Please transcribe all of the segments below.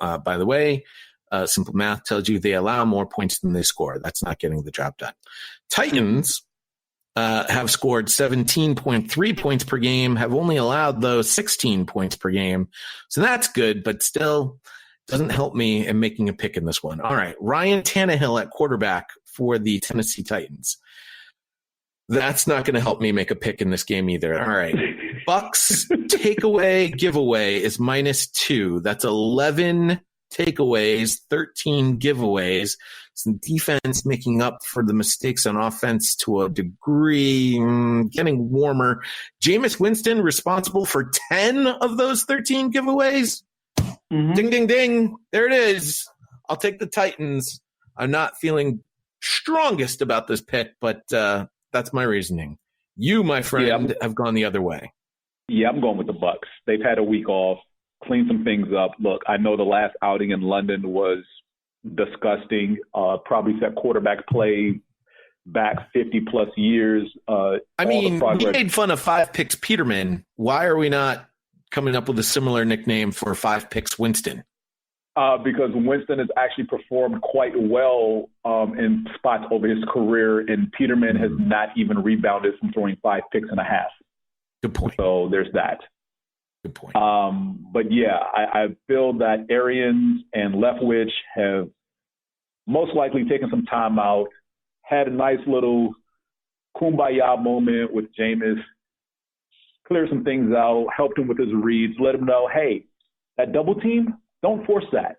By the way, simple math tells you they allow more points than they score. That's not getting the job done. Titans have scored 17.3 points per game, have only allowed, though, 16 points per game. So that's good, but still doesn't help me in making a pick in this one. All right, Ryan Tannehill at quarterback for the Tennessee Titans. That's not going to help me make a pick in this game either. All right, Bucks takeaway giveaway is -2. That's 11 takeaways, 13 giveaways. Some defense making up for the mistakes on offense to a degree, getting warmer. Jameis Winston responsible for 10 of those 13 giveaways. Mm-hmm. Ding, ding, ding. There it is. I'll take the Titans. I'm not feeling strongest about this pick, but that's my reasoning. You, my friend, have gone the other way. Yeah, I'm going with the Bucks. They've had a week off, cleaned some things up. Look, I know the last outing in London was disgusting. Probably set quarterback play back 50-plus years. We made fun of 5 Picks Peterman. Why are we not coming up with a similar nickname for 5 Picks Winston? Because Winston has actually performed quite well in spots over his career, and Peterman has not even rebounded from throwing 5 picks and a half. Good point. So there's that. Good point. But yeah, I feel that Arians and Leftwich have most likely taken some time out, had a nice little kumbaya moment with Jameis, cleared some things out, helped him with his reads, let him know, hey, that double team, don't force that.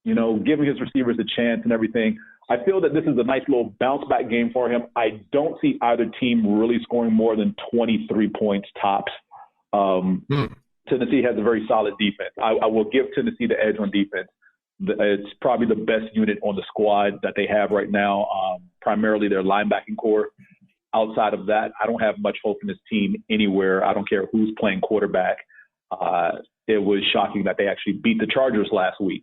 Giving his receivers a chance and everything. I feel that this is a nice little bounce-back game for him. I don't see either team really scoring more than 23 points tops. Tennessee has a very solid defense. I will give Tennessee the edge on defense. It's probably the best unit on the squad that they have right now, primarily their linebacking core. Outside of that, I don't have much hope in this team anywhere. I don't care who's playing quarterback. It was shocking that they actually beat the Chargers last week.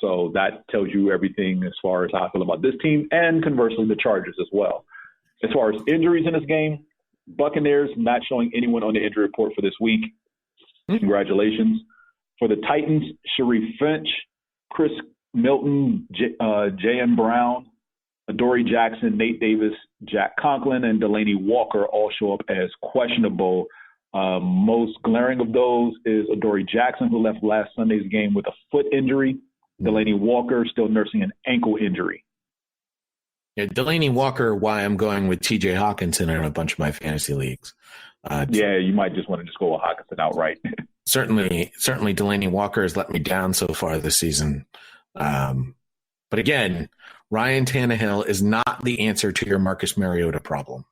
So that tells you everything as far as how I feel about this team, and conversely, the Chargers as well. As far as injuries in this game, Buccaneers not showing anyone on the injury report for this week. Congratulations. For the Titans, Sharif Finch, Chris Milton, J.M. Brown, Adoree Jackson, Nate Davis, Jack Conklin, and Delaney Walker all show up as questionable. Most glaring of those is Adoree Jackson, who left last Sunday's game with a foot injury. Delaney Walker still nursing an ankle injury. Yeah, Delaney Walker, why I'm going with T.J. Hawkinson in a bunch of my fantasy leagues. You might just want to just go with Hawkinson outright. Certainly Delaney Walker has let me down so far this season. But again, Ryan Tannehill is not the answer to your Marcus Mariota problem.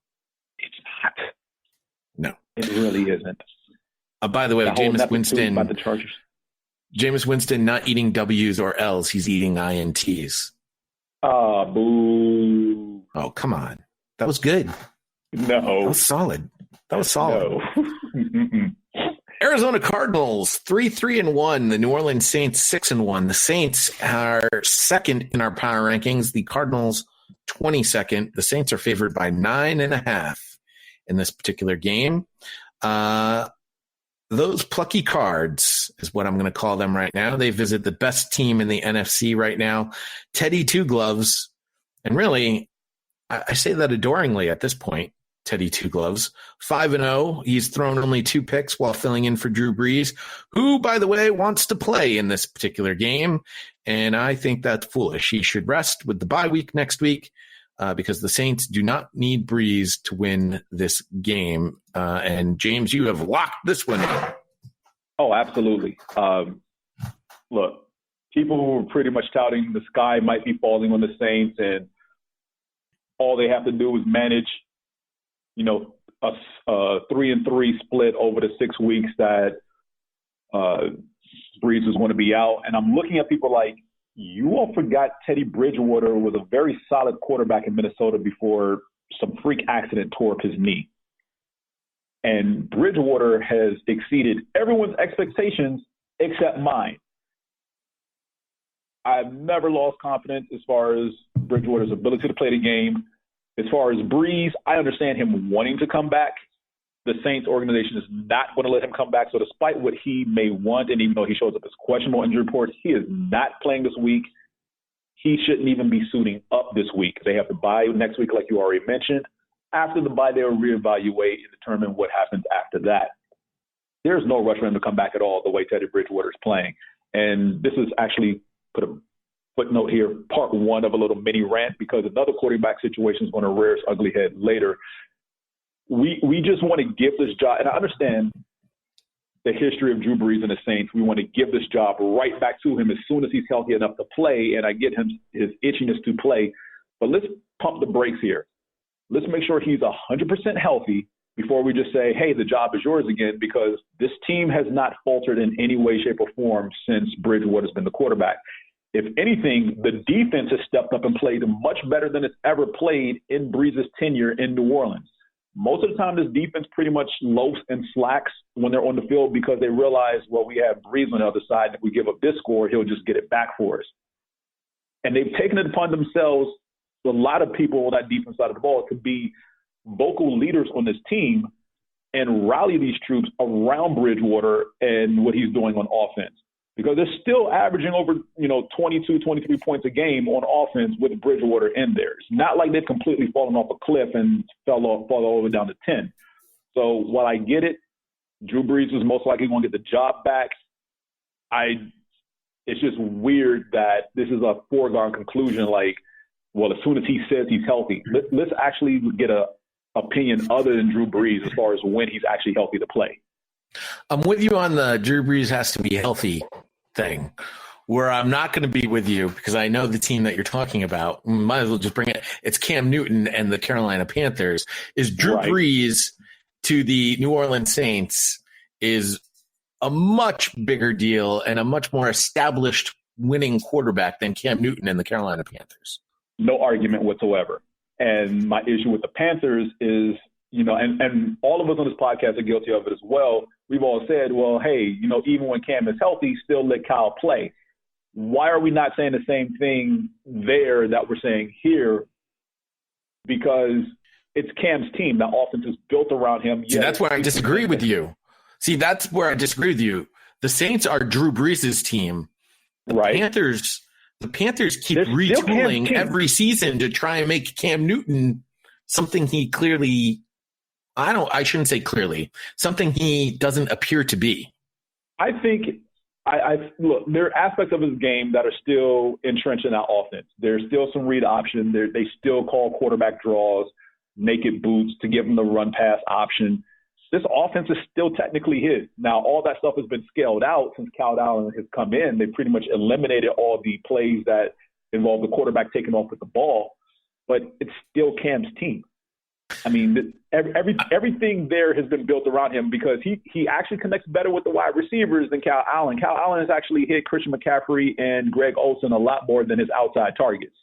It's not. No. It really isn't. By the way, Jameis Winston. About the Chargers. Jameis Winston not eating W's or L's. He's eating INTs. Boo. Oh, come on. That was good. No. That was solid. No. Arizona Cardinals 3-1. The New Orleans Saints 6-1. The Saints are second in our power rankings. The Cardinals 22nd. The Saints are favored by 9.5 in this particular game. Those plucky cards is what I'm going to call them right now. They visit the best team in the NFC right now, Teddy Two Gloves. And really, I say that adoringly at this point, Teddy Two Gloves. 5-0. He's thrown only 2 picks while filling in for Drew Brees, who, by the way, wants to play in this particular game. And I think that's foolish. He should rest with the bye week next week. Because the Saints do not need Breeze to win this game. And, James, you have locked this one in. Oh, absolutely. Look, people who are pretty much touting the sky might be falling on the Saints, and all they have to do is manage, a 3-3 split over the 6 weeks that Breeze was going to be out. And I'm looking at people like, you all forgot Teddy Bridgewater was a very solid quarterback in Minnesota before some freak accident tore up his knee. And Bridgewater has exceeded everyone's expectations except mine. I've never lost confidence as far as Bridgewater's ability to play the game. As far as Breeze, I understand him wanting to come back, the Saints organization is not going to let him come back. So despite what he may want, and even though he shows up as questionable injury reports, he is not playing this week. He shouldn't even be suiting up this week. They have to bye next week, like you already mentioned. After the bye, they'll reevaluate and determine what happens after that. There's no rush for him to come back at all the way Teddy Bridgewater is playing. And this is actually, put a footnote here, part one of a little mini rant, because another quarterback situation is going to rear its ugly head later. We just want to give this job, and I understand the history of Drew Brees and the Saints. We want to give this job right back to him as soon as he's healthy enough to play, and I get him his itchiness to play. But let's pump the brakes here. Let's make sure he's 100% healthy before we just say, hey, the job is yours again, because this team has not faltered in any way, shape, or form since Bridgewater's been the quarterback. If anything, the defense has stepped up and played much better than it's ever played in Brees' tenure in New Orleans. Most of the time, this defense pretty much loafs and slacks when they're on the field because they realize, well, we have Brees on the other side. And if we give up this score, he'll just get it back for us. And they've taken it upon themselves, a lot of people on that defense side of the ball, to be vocal leaders on this team and rally these troops around Bridgewater and what he's doing on offense. Because they're still averaging over, 22, 23 points a game on offense with Bridgewater in there. It's not like they've completely fallen off a cliff and fall all the way down to 10. So while I get it, Drew Brees is most likely going to get the job back. It's just weird that this is a foregone conclusion. Like, well, as soon as he says he's healthy, let's actually get a opinion other than Drew Brees as far as when he's actually healthy to play. I'm with you on the Drew Brees has to be healthy thing. Where I'm not going to be with you, because I know the team that you're talking about, might as well just bring it. It's Cam Newton and the Carolina Panthers. Is Drew Brees to the New Orleans Saints is a much bigger deal and a much more established winning quarterback than Cam Newton and the Carolina Panthers. No argument whatsoever. And my issue with the Panthers is, and all of us on this podcast are guilty of it as well. We've all said, well, hey, even when Cam is healthy, still let Kyle play. Why are we not saying the same thing there that we're saying here? Because it's Cam's team. The offense is built around him. See, that's where I disagree with you. The Saints are Drew Brees' team. The Panthers keep retooling every season to try and make Cam Newton something he clearly – I shouldn't say clearly, something he doesn't appear to be. I think look, there are aspects of his game that are still entrenched in that offense. There's still some read option. They still call quarterback draws, naked boots to give him the run pass option. This offense is still technically his. Now, all that stuff has been scaled out since Kyle Allen has come in. They pretty much eliminated all the plays that involve the quarterback taking off with the ball, but it's still Cam's team. I mean, everything there has been built around him because he actually connects better with the wide receivers than Kyle Allen. Kyle Allen has actually hit Christian McCaffrey and Greg Olsen a lot more than his outside targets.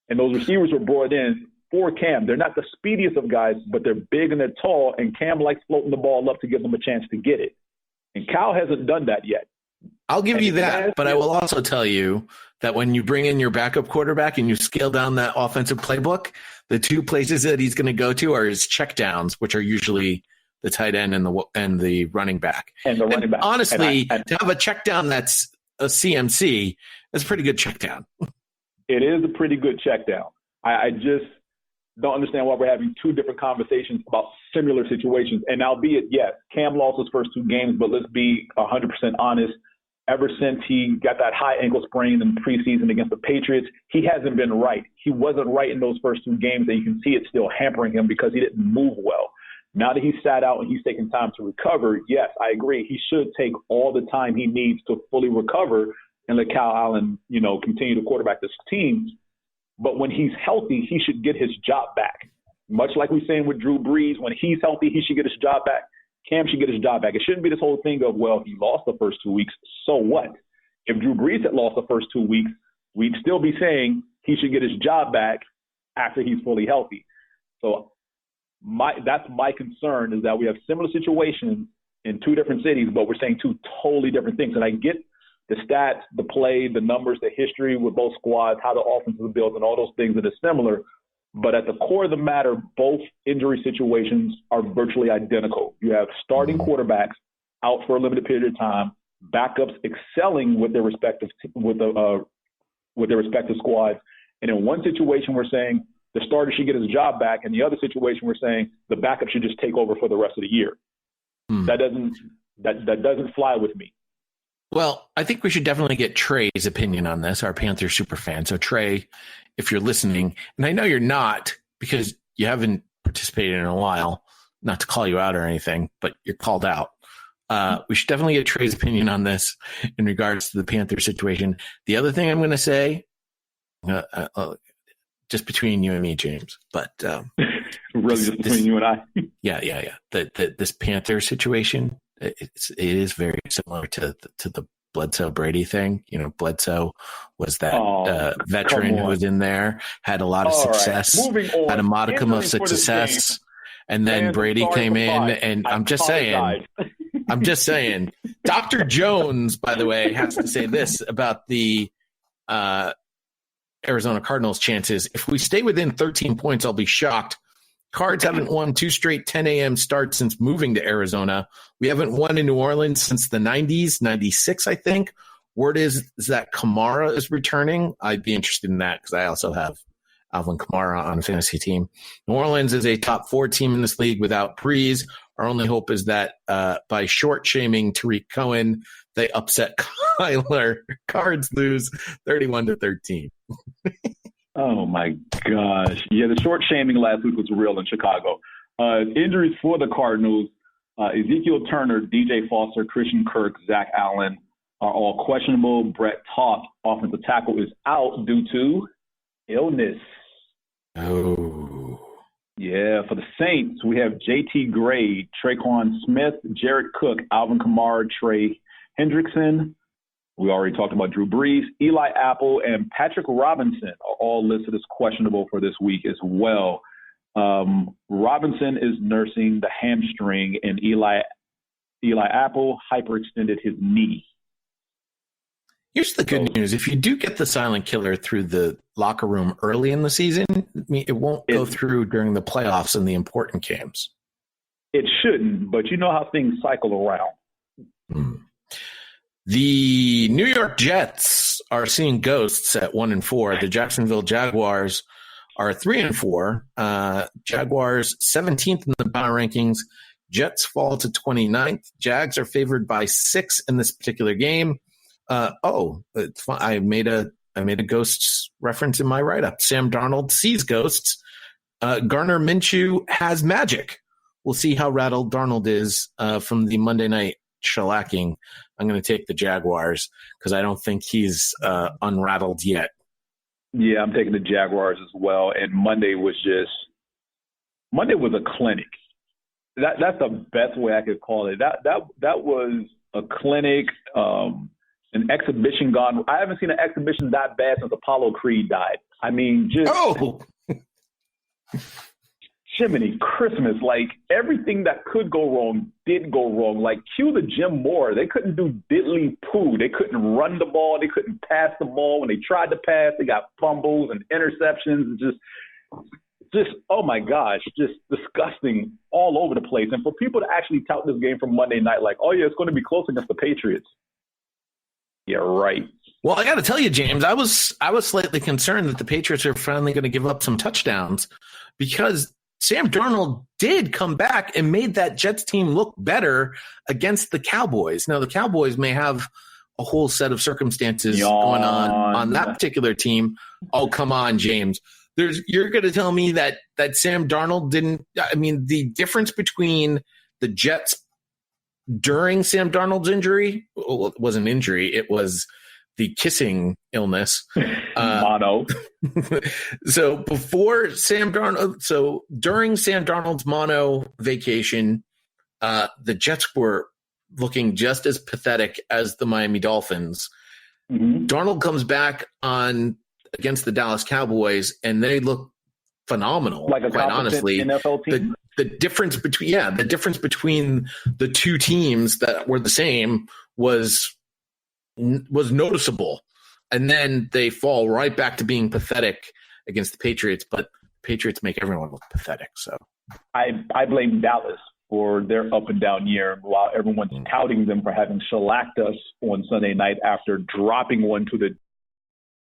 And those receivers were brought in for Cam. They're not the speediest of guys, but they're big and they're tall, and Cam likes floating the ball up to give them a chance to get it. And Kyle hasn't done that yet. I'll give you that, but I will also tell you that when you bring in your backup quarterback and you scale down that offensive playbook, the two places that he's going to go to are his checkdowns, which are usually the tight end and the running back. And the running back. Honestly, to have a checkdown that's a CMC is a pretty good checkdown. It is a pretty good checkdown. I just don't understand why we're having two different conversations about similar situations. And albeit, yes, Cam lost his first two games, but let's be 100% honest. Ever since he got that high ankle sprain in the preseason against the Patriots, he hasn't been right. He wasn't right in those first two games, and you can see it still hampering him because he didn't move well. Now that he's sat out and he's taking time to recover, yes, I agree. He should take all the time he needs to fully recover and let Kyle Allen, continue to quarterback this team. But when he's healthy, he should get his job back. Much like we're saying with Drew Brees, when he's healthy, he should get his job back. Cam should get his job back. It shouldn't be this whole thing of, well, he lost the first 2 weeks, so what? If Drew Brees had lost the first 2 weeks, we'd still be saying he should get his job back after he's fully healthy. So that's my concern, is that we have similar situations in two different cities, but we're saying two totally different things. And I get the stats, the play, the numbers, the history with both squads, how the offense is built, and all those things that are similar. But at the core of the matter, both injury situations are virtually identical. You have starting quarterbacks out for a limited period of time, backups excelling with their respective squads. And in one situation, we're saying the starter should get his job back. In the other situation, we're saying the backup should just take over for the rest of the year. That doesn't fly with me. Well, I think we should definitely get Trey's opinion on this, our Panthers super fan. So Trey, if you're listening, and I know you're not because you haven't participated in a while, not to call you out or anything, but you're called out. We should definitely get Trey's opinion on this in regards to the Panther situation. The other thing I'm going to say, just between you and me, James, but really just between you and I. Yeah. This Panther situation, it is very similar to the Bledsoe Brady thing. You know, Bledsoe was that veteran who was in there, had a lot of success, had a modicum of success, and then Brady came in, and I'm just saying, Dr. Jones, by the way, has to say this about the Arizona Cardinals' chances. If we stay within 13 points, I'll be shocked. Cards haven't won 2 straight 10 a.m. starts since moving to Arizona. We haven't won in New Orleans since the 90s, 96, I think. Word is that Kamara is returning. I'd be interested in that because I also have Alvin Kamara on a fantasy team. New Orleans is a top 4 team in this league without Breeze. Our only hope is that by short-shaming Tariq Cohen, they upset Kyler. Cards lose 31-13. Oh, my gosh. Yeah, the short shaming last week was real in Chicago. Injuries for the Cardinals, Ezekiel Turner, DJ Foster, Christian Kirk, Zach Allen are all questionable. Brett Toth, offensive tackle, is out due to illness. Oh. Yeah, for the Saints, we have J.T. Gray, Traquan Smith, Jared Cook, Alvin Kamara, Trey Hendrickson. We already talked about Drew Brees. Eli Apple and Patrick Robinson are all listed as questionable for this week as well. Robinson is nursing the hamstring, and Eli Apple hyperextended his knee. Here's the good news. If you do get the silent killer through the locker room early in the season, it won't go through during the playoffs and the important games. It shouldn't, but you know how things cycle around. The New York Jets are seeing ghosts at 1-4. The Jacksonville Jaguars are 3-4. Jaguars 17th in the power rankings. Jets fall to 29th. Jags are favored by 6 in this particular game. It's fun. I made a ghosts reference in my write-up. Sam Darnold sees ghosts. Garner Minshew has magic. We'll see how rattled Darnold is from the Monday night shellacking. I'm going to take the Jaguars because I don't think he's unrattled yet. Yeah, I'm taking the Jaguars as well. And Monday was a clinic. That's the best way I could call it. That was a clinic, an exhibition gone. I haven't seen an exhibition that bad since Apollo Creed died. I mean, just Jiminy Christmas, like everything that could go wrong did go wrong. Like cue the Jim Moore. They couldn't do diddly poo. They couldn't run the ball. They couldn't pass the ball. When they tried to pass, they got fumbles and interceptions and just oh my gosh, just disgusting all over the place. And for people to actually tout this game from Monday night, like, oh yeah, it's going to be close against the Patriots. Yeah, right. Well, I got to tell you, James, I was slightly concerned that the Patriots are finally going to give up some touchdowns because Sam Darnold did come back and made that Jets team look better against the Cowboys. Now, the Cowboys may have a whole set of circumstances going on that particular team. Oh, come on, James. You're going to tell me that Sam Darnold didn't – I mean, the difference between the Jets during Sam Darnold's injury – well, it wasn't injury. It was the kissing illness. Mono. So during Sam Darnold's mono vacation, the Jets were looking just as pathetic as the Miami Dolphins. Mm-hmm. Darnold comes back against the Dallas Cowboys, and they look phenomenal. Like a quite honestly, NFL team. The difference between the two teams that were the same was noticeable. And then they fall right back to being pathetic against the Patriots. But Patriots make everyone look pathetic. So I blame Dallas for their up and down year, while everyone's touting them for having shellacked us on Sunday night after dropping one to the